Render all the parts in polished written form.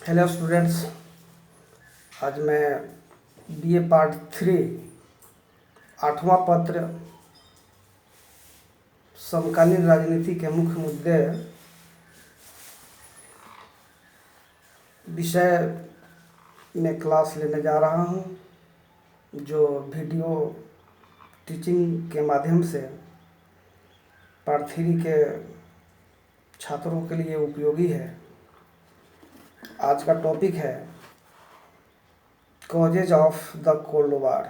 Hello students. आज मैं BA part 3 आठवां पत्र समकालीन राजनीति के मुख्य मुद्दे विषय में क्लास लेने जा रहा हूं, जो वीडियो टीचिंग के माध्यम से पार्ट 3 के छात्रों के लिए उपयोगी है। आज का टॉपिक है causes of the cold war,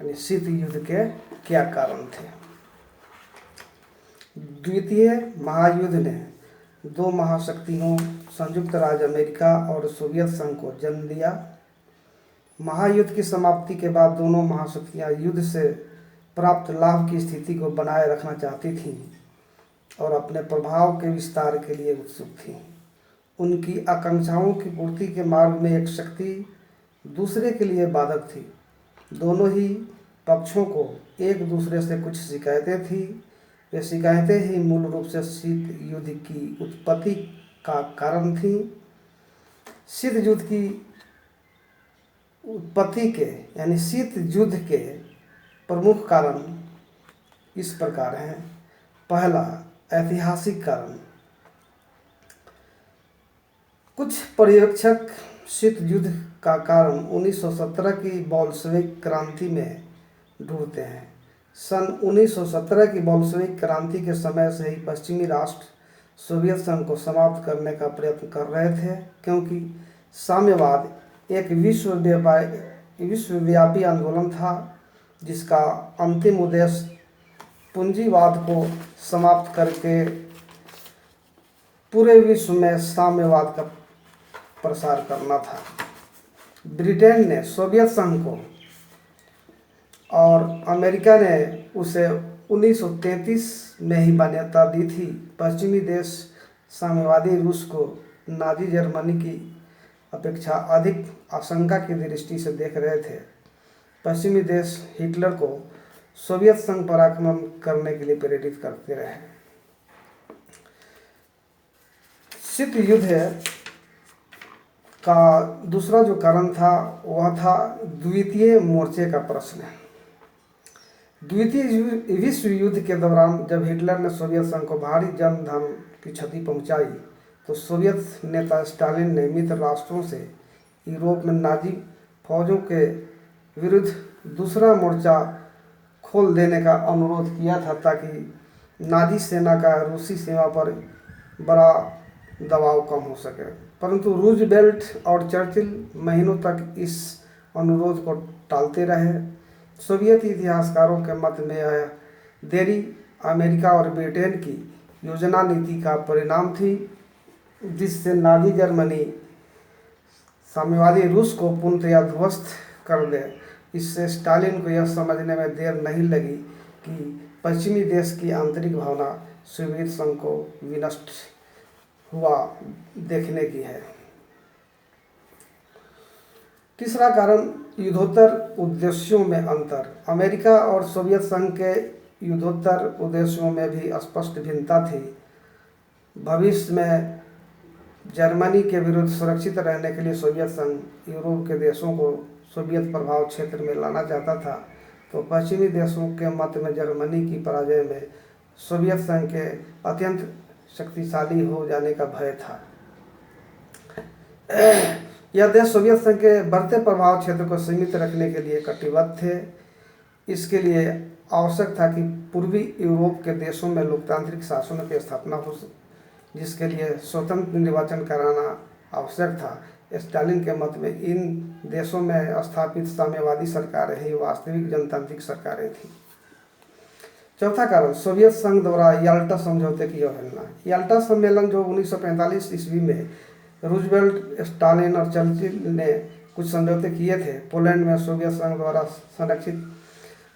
यानी शीत युद्ध के क्या कारण थे। द्वितीय महायुद्ध ने दो महाशक्तियों संयुक्त राज्य अमेरिका और सोवियत संघ को जन्म दिया। महायुद्ध की समाप्ति के बाद दोनों महाशक्तियां युद्ध से प्राप्त लाभ की स्थिति को बनाए रखना चाहती थीं और अपने प्रभाव के विस्तार के लिए उत्सुक थीं। उनकी आकांक्षाओं की पूर्ति के मार्ग में एक शक्ति दूसरे के लिए बाधक थी। दोनों ही पक्षों को एक दूसरे से कुछ शिकायतें थीं। ये शिकायतें ही मूल रूप से शीत युद्ध की उत्पत्ति का कारण थीं। शीत युद्ध की उत्पत्ति के यानी शीत युद्ध के प्रमुख कारण इस प्रकार हैं। पहला, ऐतिहासिक कारण। कुछ पर्यवेक्षक शीत युद्ध का कारण 1917 की बोल्शेविक क्रांति में ढूंढते हैं। सन 1917 की बोल्शेविक क्रांति के समय से ही पश्चिमी राष्ट्र सोवियत संघ को समाप्त करने का प्रयत्न कर रहे थे, क्योंकि साम्यवाद एक विश्वव्यापी आंदोलन था जिसका अंतिम उद्देश्य पूंजीवाद को समाप्त करके पूरे विश्व में साम्यवाद का प्रसार करना था। ब्रिटेन ने सोवियत संघ को और अमेरिका ने उसे 1933 में ही मान्यता दी थी। पश्चिमी देश साम्यवादी रूस को नाजी जर्मनी की अपेक्षा अधिक आशंका की दृष्टि से देख रहे थे। पश्चिमी देश हिटलर को सोवियत संघ पर आक्रमण करने के लिए प्रेरित करते रहे। शीत युद्ध का दूसरा जो कारण था वह था द्वितीय मोर्चे का प्रश्न। द्वितीय विश्व युद्ध के दौरान जब हिटलर ने सोवियत संघ को भारी जन धन की क्षति पहुंचाई, तो सोवियत नेता स्टालिन ने मित्र राष्ट्रों से यूरोप में नाजी फौजों के विरुद्ध दूसरा मोर्चा खोल देने का अनुरोध किया था, ताकि नाजी सेना का रूसी सीमा पर बड़ा दबाव कम हो सके। परंतु रूजवेल्ट और चर्चिल महीनों तक इस अनुरोध को टालते रहे। सोवियत इतिहासकारों के मत में यह देरी अमेरिका और ब्रिटेन की योजना नीति का परिणाम थी, जिससे नाजी जर्मनी साम्यवादी रूस को पूर्णतया ध्वस्त कर दे। इससे स्टालिन को यह समझने में देर नहीं लगी कि पश्चिमी देश की आंतरिक भावना सोवियत संघ को विनष्ट हुआ देखने की है। तीसरा कारण, युद्धोत्तर उद्देश्यों में अंतर। अमेरिका और सोवियत संघ के युद्धोत्तर उद्देश्यों में भी स्पष्ट भिन्नता थी। भविष्य में जर्मनी के विरुद्ध सुरक्षित रहने के लिए सोवियत संघ यूरोप के देशों को सोवियत प्रभाव क्षेत्र में लाना चाहता था, तो पश्चिमी देशों के मत में जर्मनी की पराजय में सोवियत संघ के अत्यंत शक्तिशाली हो जाने का भय था। यह देश सोवियत संघ के बढ़ते प्रभाव क्षेत्र को सीमित रखने के लिए कटिबद्ध थे। इसके लिए आवश्यक था कि पूर्वी यूरोप के देशों में लोकतांत्रिक शासन की स्थापना हो, जिसके लिए स्वतंत्र निर्वाचन कराना आवश्यक था। स्टालिन के मत में इन देशों में स्थापित साम्यवादी सरकारें ही वास्तविक जनतांत्रिक सरकारें थीं। चौथा कारण, सोवियत संघ द्वारा याल्टा समझौते की अवहेलना। याल्टा सम्मेलन, जो 1945 ईस्वी में रूजवेल्ट, स्टालिन और चर्चिल ने कुछ समझौते किए थे, पोलैंड में सोवियत संघ द्वारा संरक्षित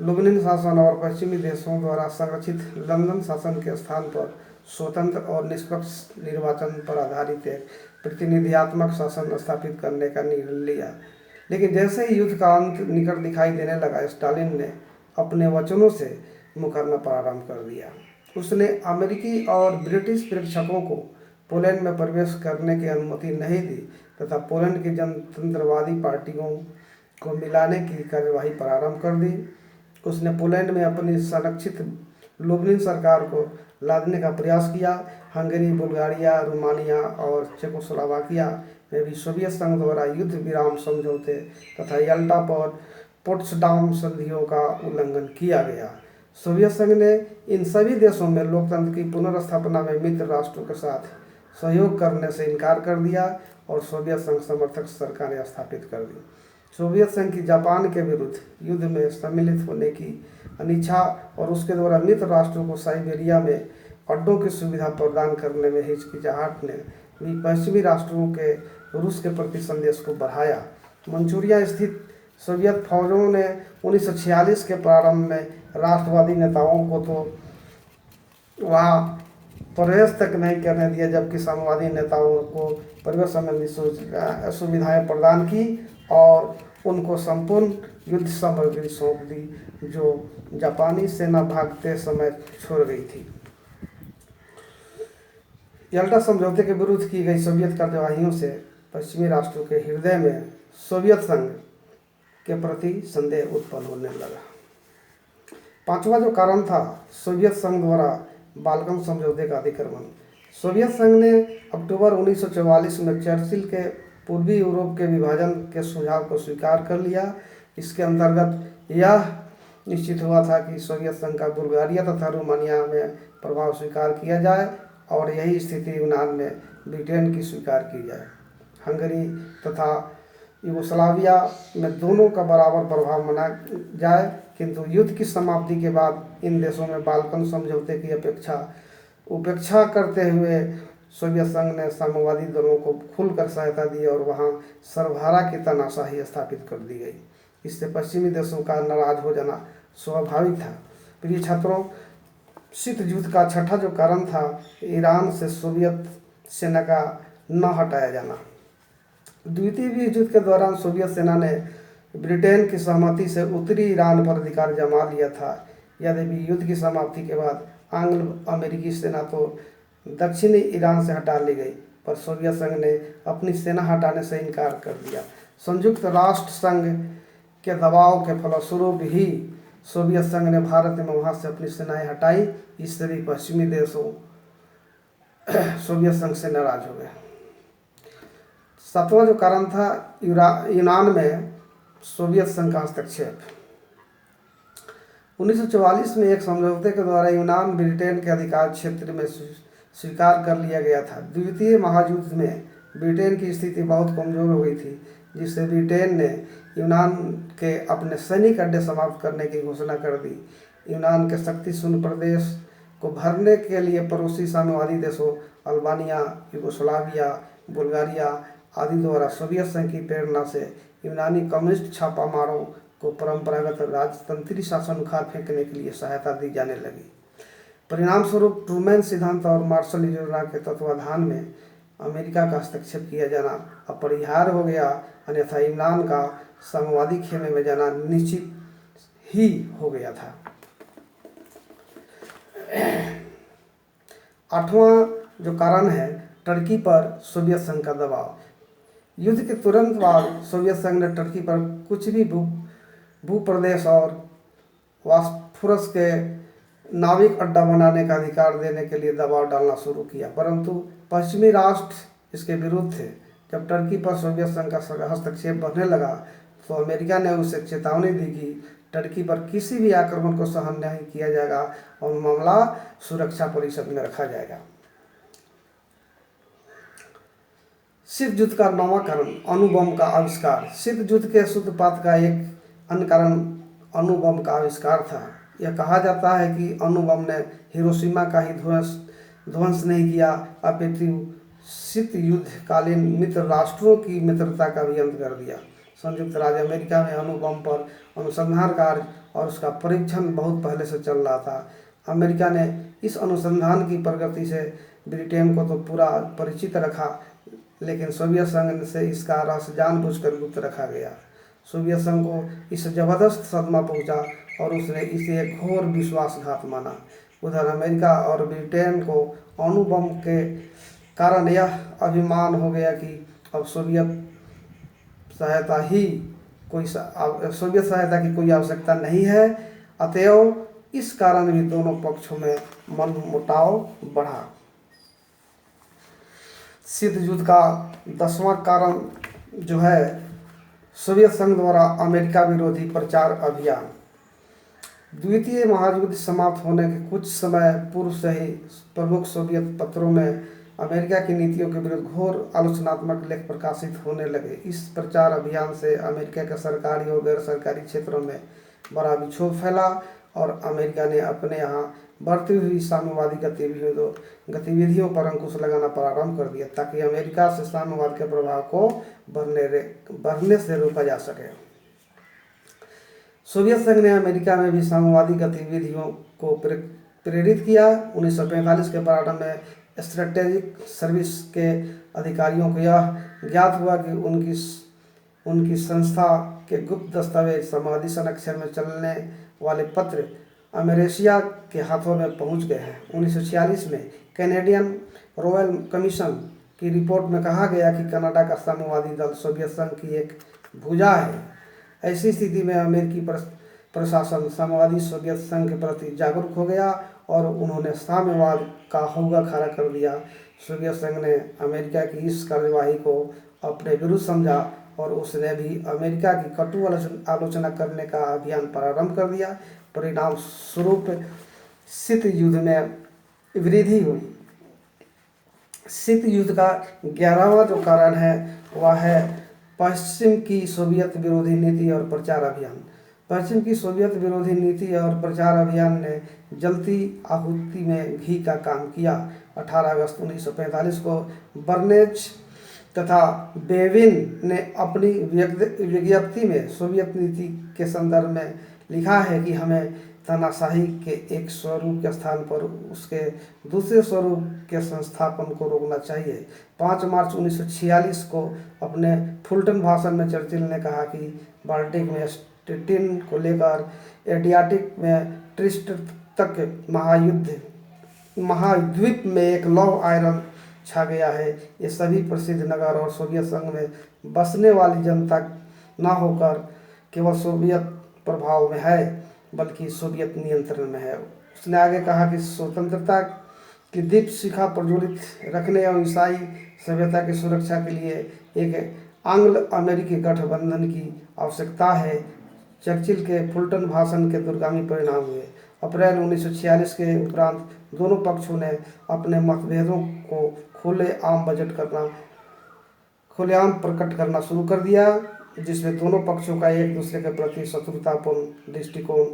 लुब्निन शासन और पश्चिमी देशों द्वारा संरक्षित लंदन शासन के स्थान पर स्वतंत्र और निष्पक्ष निर्वाचन पर आधारित एक प्रतिनिधियात्मक शासन स्थापित करने का निर्णय लिया। लेकिन जैसे ही युद्ध का अंत निकट दिखाई देने लगा, स्टालिन ने अपने वचनों से मुकरना प्रारंभ कर दिया। उसने अमेरिकी और ब्रिटिश प्रेक्षकों को पोलैंड में प्रवेश करने की अनुमति नहीं दी तथा पोलैंड की जनतंत्रवादी पार्टियों को मिलाने की कार्यवाही प्रारंभ कर दी। उसने पोलैंड में अपनी संरक्षित लुब्लिन सरकार को लादने का प्रयास किया। हंगरी, बुल्गारिया, रोमानिया और चेकोस्लोवाकिया में भी सोवियत संघ द्वारा युद्ध विराम समझौते तथा यल्टा और पोट्सडाम संधियों का उल्लंघन किया गया। सोवियत संघ ने इन सभी देशों में लोकतंत्र की पुनर्स्थापना में मित्र राष्ट्रों के साथ सहयोग करने से इनकार कर दिया और सोवियत संघ समर्थक सरकारें स्थापित कर दी। सोवियत संघ की जापान के विरुद्ध युद्ध में सम्मिलित होने की अनिच्छा और उसके द्वारा मित्र राष्ट्रों को साइबेरिया में अड्डों की सुविधा प्रदान करने में हिचकिचाहट ने भी पश्चिमी राष्ट्रों के रूस के प्रति संदेश को बढ़ाया। मंचूरिया स्थित सोवियत फौजों ने 1946 के प्रारंभ में राष्ट्रवादी नेताओं को तो वहाँ प्रवेश तक नहीं करने दिया, जबकि साम्यवादी नेताओं को प्रवेश संबंधी सुविधाएं प्रदान की और उनको संपूर्ण युद्ध सामग्री सौंप दी जो जापानी सेना भागते समय छोड़ गई थी। यल्टा समझौते के विरुद्ध की गई सोवियत कार्यवाहियों से पश्चिमी राष्ट्रों के हृदय में सोवियत संघ के प्रति संदेह उत्पन्न होने लगा। पांचवा जो कारण था सोवियत संघ द्वारा बाल्कन समझौते का अतिक्रमण। सोवियत संघ ने अक्टूबर 1944 में चर्चिल के पूर्वी यूरोप के विभाजन के सुझाव को स्वीकार कर लिया। इसके अंतर्गत यह निश्चित हुआ था कि सोवियत संघ का बुल्गारिया तथा रोमानिया में प्रभाव स्वीकार किया जाए और यही स्थिति यूनान में ब्रिटेन की स्वीकार की जाए। हंगरी तथा यूगोस्लाविया में दोनों का बराबर प्रभाव माना जाए, किंतु युद्ध की समाप्ति के बाद इन देशों में बाल्कन समझौते की उपेक्षा करते हुए सोवियत संघ ने साम्यवादी दलों को खुलकर सहायता दी और वहां सर्वहारा की तानाशाही स्थापित कर दी गई। इससे पश्चिमी देशों का नाराज हो जाना स्वाभाविक था। प्रिय छात्रों, शीत युद्ध का छठा जो कारण था ईरान से सोवियत सेना का न हटाया जाना। द्वितीय विश्व युद्ध के दौरान सोवियत सेना ने ब्रिटेन की सहमति से उत्तरी ईरान पर अधिकार जमा लिया था। यद्यपि युद्ध की समाप्ति के बाद आंग्ल अमेरिकी सेना तो दक्षिणी ईरान से हटा ली गई, पर सोवियत संघ ने अपनी सेना हटाने से इनकार कर दिया। संयुक्त राष्ट्र संघ के दबाव के फलस्वरूप ही सोवियत संघ ने भारत में वहां से अपनी सेनाएं हटाई। इससे भी पश्चिमी देशों सोवियत संघ से नाराज हो गए। सातवां जो कारण था यूनान में सोवियत संघ का हस्तक्षेप। 1944 में एक समझौते के द्वारा यूनान ब्रिटेन के अधिकार क्षेत्र में स्वीकार कर लिया गया था। द्वितीय महायुद्ध में ब्रिटेन की स्थिति बहुत कमजोर हो गई थी, जिससे ब्रिटेन ने यूनान के अपने सैनिक अड्डे समाप्त करने की घोषणा कर दी। यूनान के शक्ति शून्य प्रदेश को भरने के लिए पड़ोसी साम्यवादी देशों अल्बानिया, यूगोस्लाविया, बुल्गारिया आदि द्वारा सोवियत संघ की प्रेरणा से यूनानी कम्युनिस्ट छापामारों को परंपरागत राजतंत्री शासन उखाड़ फेंकने के लिए सहायता दी जाने लगी। परिणाम स्वरूप ट्रूमैन सिद्धांत और मार्शल योजना के तत्वाधान में अमेरिका का हस्तक्षेप किया जाना अपरिहार्य हो गया, अन्यथा यूनान का साम्यवादी खेमे में जाना निश्चित ही हो गया था। आठवां जो कारण है टर्की पर सोवियत संघ का दबाव। युद्ध के तुरंत बाद सोवियत संघ ने टर्की पर कुछ भी भूप्रदेश और बॉस्फोरस के नाविक अड्डा बनाने का अधिकार देने के लिए दबाव डालना शुरू किया, परंतु पश्चिमी राष्ट्र इसके विरुद्ध थे। जब टर्की पर सोवियत संघ का हस्तक्षेप बढ़ने लगा तो अमेरिका ने उसे चेतावनी दी कि टर्की पर किसी भी आक्रमण को सहन नहीं किया जाएगा और मामला सुरक्षा परिषद में रखा जाएगा। शीत युद्ध का नौवां कारण अणुबम का आविष्कार। शीत युद्ध के सूत्रपात का एक अन्य कारण अणुबम का आविष्कार था। यह कहा जाता है कि अणुबम ने हिरोशिमा का ही ध्वंस नहीं किया, अपितु शीत युद्ध कालीन मित्र राष्ट्रों की मित्रता का भी अंत कर दिया। संयुक्त राज्य अमेरिका में अणुबम पर अनुसंधान कार्य और उसका परीक्षण बहुत पहले से चल रहा था। अमेरिका ने इस अनुसंधान की प्रगति से ब्रिटेन को तो पूरा परिचित रखा, लेकिन सोवियत संघ से इसका रहस्य जानबूझकर गुप्त रखा गया। सोवियत संघ को इससे जबरदस्त सदमा पहुंचा और उसने इसे एक घोर विश्वासघात माना। उधर अमेरिका और ब्रिटेन को अणुबम के कारण यह अभिमान हो गया कि अब सहायता ही सोवियत सहायता की कोई आवश्यकता नहीं है। अतएव इस कारण भी दोनों पक्षों में मनमुटाव बढ़ा। शीत युद्ध का 10वां कारण जो है सोवियत संघ द्वारा अमेरिका विरोधी प्रचार अभियान। द्वितीय महायुद्ध समाप्त होने के कुछ समय पूर्व से ही प्रमुख सोवियत पत्रों में अमेरिका की नीतियों के विरुद्ध घोर आलोचनात्मक लेख प्रकाशित होने लगे। इस प्रचार अभियान से अमेरिका के सरकारी और गैर सरकारी क्षेत्रों में बड़ा विक्षोभ फैला और अमेरिका ने अपने यहाँ बढ़ती हुई साम्यवादी गतिविधियों पर अंकुश लगाना प्रारंभ कर दिया ताकि अमेरिका से साम्यवाद के प्रभाव को बढ़ने से रोका जा सके। सोवियत संघ ने अमेरिका में भी साम्यवादी गतिविधियों को प्रेरित किया। 1945 के प्रारंभ में स्ट्रेटेजिक सर्विस के अधिकारियों को यह ज्ञात हुआ कि उनकी संस्था के गुप्त दस्तावेज साम्यवादी संरक्षण में चलने वाले पत्र अमेरिशिया के हाथों में पहुंच गए हैं। 1946 में कैनेडियन रॉयल कमीशन की रिपोर्ट में कहा गया कि कनाडा का साम्यवादी दल सोवियत संघ की एक भुजा है। ऐसी स्थिति में अमेरिकी प्रशासन साम्यवादी सोवियत संघ के प्रति जागरूक हो गया और उन्होंने साम्यवाद का हौगा खड़ा कर दिया। सोवियत संघ ने अमेरिका की इस कार्यवाही को अपने विरुद्ध समझा और उसने भी अमेरिका की कटु आलोचना करने का अभियान प्रारंभ कर दिया। परिणाम स्वरूप शीत युद्ध में वृद्धि हुई। शीत युद्ध का 11वां जो कारण है वह है पश्चिम की सोवियत विरोधी नीति और प्रचार अभियान। पश्चिम की सोवियत विरोधी नीति और प्रचार अभियान ने जलती आहुति में घी का काम किया। 18 अगस्त 1945 को बर्नेच तथा बेविन ने अपनी विज्ञप्ति में सोवियत नीति के संदर्भ में लिखा है कि हमें तानाशाही के एक स्वरूप के स्थान पर उसके दूसरे स्वरूप के संस्थापन को रोकना चाहिए। 5 मार्च 1946 को अपने फुलटन भाषण में चर्चिल ने कहा कि बाल्टिक में स्टेटिन को लेकर एडियाटिक में ट्रिस्ट तक महाद्वीप में एक लौह आयरन छा गया है। ये सभी प्रसिद्ध नगर और सोवियत संघ में बसने वाली जनता न होकर केवल सोवियत प्रभाव में है बल्कि सोवियत नियंत्रण में है। उसने आगे कहा कि स्वतंत्रता की दीप शिखा प्रज्वलित रखने और ईसाई सभ्यता की सुरक्षा के लिए एक आंग्ल अमेरिकी गठबंधन की आवश्यकता है। चर्चिल के फुलटन भाषण के दूरगामी परिणाम हुए। अप्रैल 1946 के उपरांत दोनों पक्षों ने अपने मतभेदों को खुलेआम प्रकट करना शुरू कर दिया, जिसमें दोनों पक्षों का एक दूसरे के प्रति शत्रुतापूर्ण दृष्टिकोण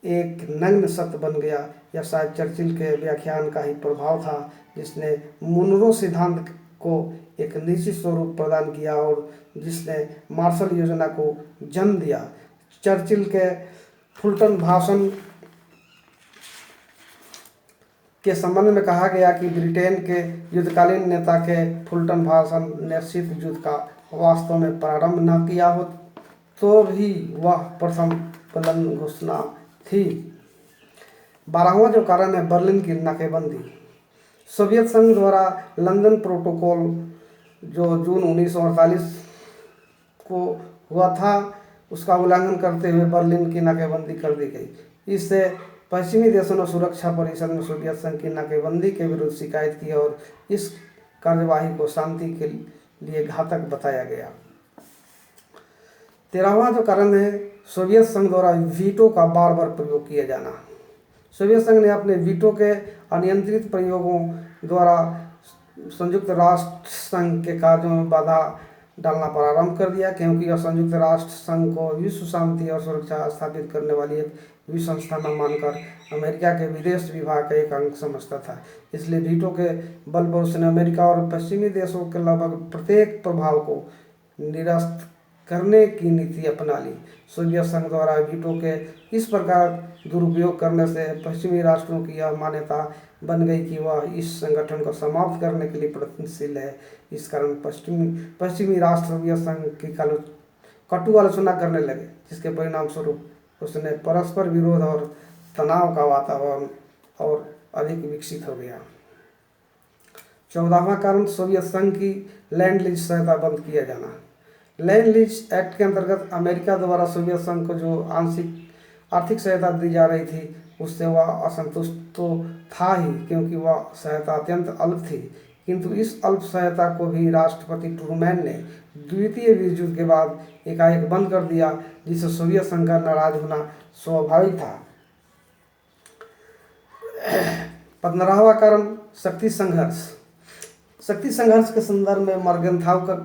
एक नग्न सत्य बन गया। यह शायद चर्चिल के व्याख्यान का ही प्रभाव था जिसने मुनरो सिद्धांत को एक निश्चित स्वरूप प्रदान किया और जिसने मार्शल योजना को जन्म दिया। चर्चिल के फुलटन भाषण के संबंध में कहा गया कि ब्रिटेन के युद्धकालीन नेता के फुलटन भाषण ने शीत युद्ध का वास्तव में प्रारंभ न किया हो तो भी वह प्रथम बुलंद घोषणा थी। 12वां जो कारण है बर्लिन की नाकेबंदी। सोवियत संघ द्वारा लंदन प्रोटोकॉल जो जून 1948 को हुआ था उसका उल्लंघन करते हुए बर्लिन की नाकेबंदी कर दी गई। इससे पश्चिमी देशों ने सुरक्षा परिषद में सोवियत संघ की नाकेबंदी के विरुद्ध शिकायत की और इस कार्यवाही को शांति के लिए घातक बताया गया। 13वां जो कारण है सोवियत संघ द्वारा वीटो का बार बार प्रयोग किया जाना। सोवियत संघ ने अपने वीटो के अनियंत्रित प्रयोगों द्वारा संयुक्त राष्ट्र संघ के कार्यों में बाधा डालना प्रारंभ कर दिया, क्योंकि यह संयुक्त राष्ट्र संघ को विश्व शांति और सुरक्षा स्थापित करने वाली एक विश्व संस्था न मानकर अमेरिका के विदेश विभाग का एक अंग समझता था। इसलिए वीटो के बल पर उसने अमेरिका और पश्चिमी देशों के लगभग प्रत्येक प्रभाव को निरस्त करने की नीति अपना ली। सोवियत संघ द्वारा वीटो के इस प्रकार दुरुपयोग करने से पश्चिमी राष्ट्रों की यह मान्यता बन गई कि वह इस संगठन को समाप्त करने के लिए प्रयत्नशील है। इस कारण पश्चिमी राष्ट्र सोवियत संघ की कटु आलोचना करने लगे, जिसके परिणाम स्वरूप उसने परस्पर विरोध और तनाव का वातावरण और अधिक विकसित हो गया। 14वां कारण सोवियत संघ की लैंड लीज सहायता बंद किया जाना। लैंड लीज एक्ट के अंतर्गत अमेरिका द्वारा सोवियत संघ को जो आंशिक आर्थिक सहायता दी जा रही थी उससे वह असंतुष्ट तो था ही, क्योंकि वह सहायता अत्यंत अल्प थी। किंतु इस अल्प सहायता को भी राष्ट्रपति ट्रूमैन ने द्वितीय विश्व युद्ध के बाद एकाएक बंद कर दिया, जिससे सोवियत संघ का नाराज होना स्वाभाविक था। 15वां कारण शक्ति संघर्ष। शक्ति संघर्ष के संदर्भ में मर्गेनथाउ का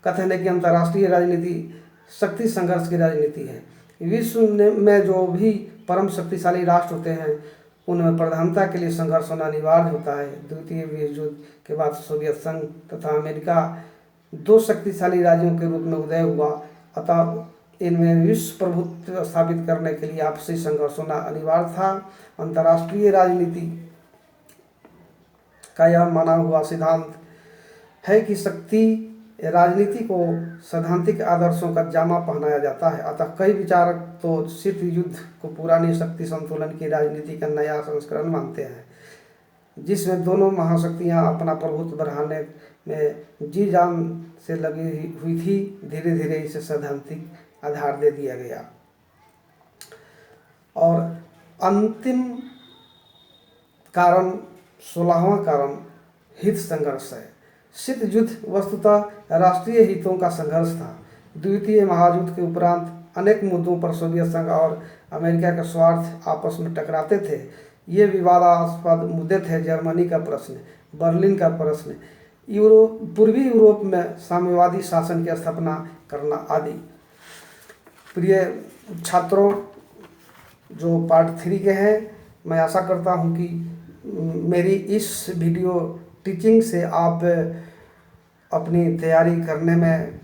कथन है कि अंतर्राष्ट्रीय राजनीति शक्ति संघर्ष की राजनीति है। विश्व में जो भी परम शक्तिशाली राष्ट्र होते हैं उनमें प्रधानता के लिए संघर्ष होना अनिवार्य होता है। द्वितीय विश्व युद्ध के बाद सोवियत संघ तथा अमेरिका दो शक्तिशाली राज्यों के रूप में उदय हुआ, अतः इनमें विश्व प्रभुत्व स्थापित करने के लिए आपसी संघर्ष होना अनिवार्य था। अंतर्राष्ट्रीय राजनीति का यह माना हुआ सिद्धांत है कि शक्ति राजनीति को सैद्धांतिक आदर्शों का जामा पहनाया जाता है। अतः कई विचारक तो शीत युद्ध को पुरानी शक्ति संतुलन की राजनीति का नया संस्करण मानते हैं, जिसमें दोनों महाशक्तियां अपना प्रभुत्व बढ़ाने में जी जान से लगी हुई थी। धीरे धीरे इसे सैद्धांतिक आधार दे दिया गया। और अंतिम कारण 16वां कारण हित संघर्ष है। शीत युद्ध वस्तुतः राष्ट्रीय हितों का संघर्ष था। द्वितीय महायुद्ध के उपरांत अनेक मुद्दों पर सोवियत संघ और अमेरिका के स्वार्थ आपस में टकराते थे। ये विवादास्पद मुद्दे थे जर्मनी का प्रश्न, बर्लिन का प्रश्न, पूर्वी यूरोप में साम्यवादी शासन की स्थापना करना आदि। प्रिय छात्रों, जो पार्ट 3 के हैं, मैं आशा करता हूँ कि मेरी इस वीडियो टीचिंग से आप अपनी तैयारी करने में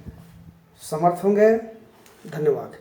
समर्थ होंगे। धन्यवाद।